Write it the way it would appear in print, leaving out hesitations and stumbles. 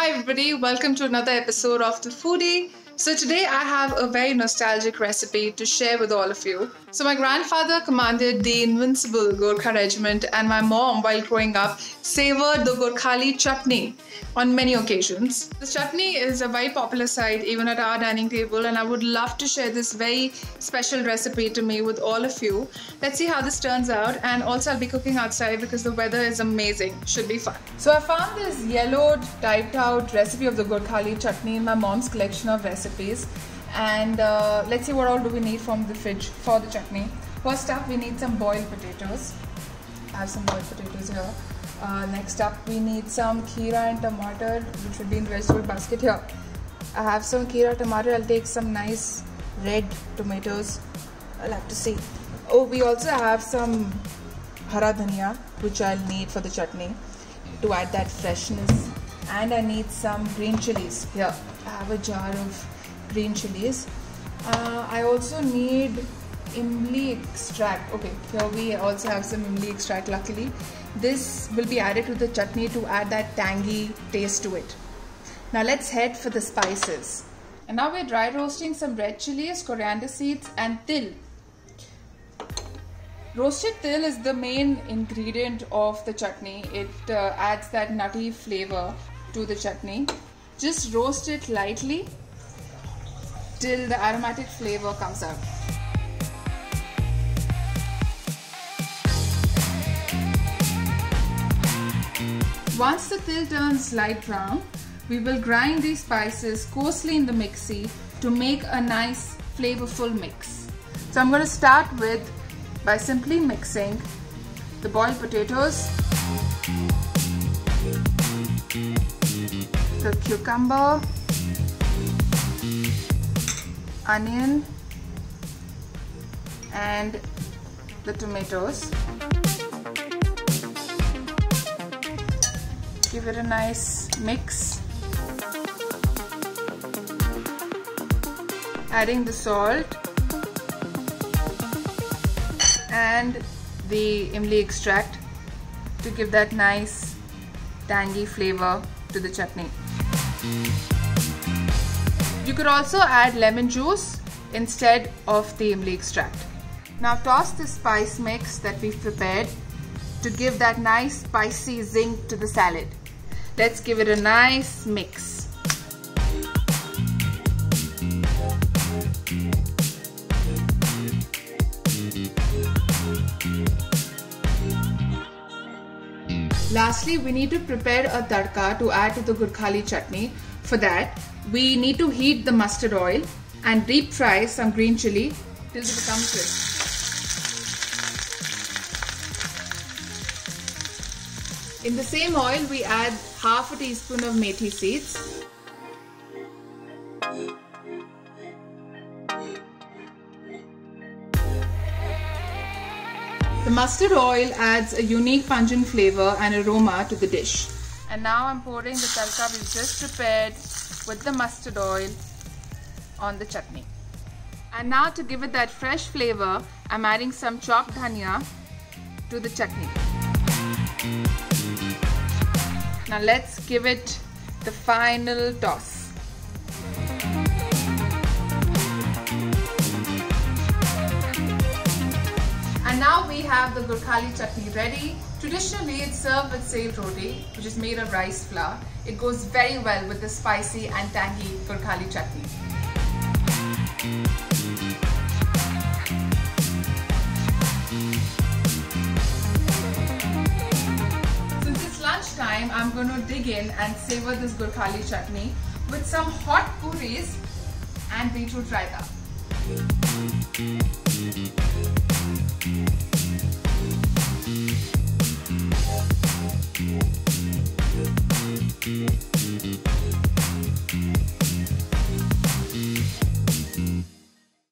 Hi everybody, welcome to another episode of the Foodie. So today I have a very nostalgic recipe to share with all of you. So my grandfather commanded the invincible Gorkha regiment, and my mom, while growing up, savored the Gorkhali chutney on many occasions. The chutney is a very popular side even at our dining table, and I would love to share this very special recipe to me with all of you. Let's see how this turns out, and also I'll be cooking outside because the weather is amazing. Should be fun. So I found this yellowed, typed out recipe of the Gorkhali chutney in my mom's collection of recipes. And let's see what all do we need from the fridge for the chutney. First up, we need some boiled potatoes. I have some boiled potatoes here. Next up, we need some kheera and tomato, which would be in the vegetable basket here. I have some kheera, tomato. I'll take some nice red tomatoes. I'll have to see. Oh, we also have some hara dhania, which I'll need for the chutney to add that freshness. And I need some green chilies. Here, I have a jar of green chilies. I also need imli extract. Okay, here we also have some imli extract, luckily. This will be added to the chutney to add that tangy taste to it. Now let's head for the spices. And now we're dry roasting some red chilies, coriander seeds and til. Roasted til is the main ingredient of the chutney. It adds that nutty flavor to the chutney. Just roast it lightly till the aromatic flavor comes out. Once the til turns light brown, we will grind these spices coarsely in the mixie to make a nice flavorful mix. So I'm going to start by simply mixing the boiled potatoes, the cucumber, onion and the tomatoes. Give it a nice mix. Adding the salt and the imli extract to give that nice tangy flavor to the chutney. You could also add lemon juice instead of the imli extract. Now toss the spice mix that we've prepared to give that nice spicy zing to the salad. Let's give it a nice mix. Lastly, we need to prepare a tadka to add to the Gorkhali chutney. For that, we need to heat the mustard oil and deep fry some green chili till they become crisp. In the same oil, we add half a teaspoon of methi seeds, the mustard oil adds a unique pungent flavor and aroma to the dish. And now I'm pouring the tadka we've just prepared with the mustard oil on the chutney. And now to give it that fresh flavor, I'm adding some chopped dhania to the chutney. Now let's give it the final toss. And now we have the Gorkhali chutney ready. Traditionally, it's served with saved roti, which is made of rice flour. It goes very well with the spicy and tangy Gorkhali chutney. Since it's lunchtime, I'm going to dig in and savor this Gorkhali chutney with some hot pooris and beetroot raita.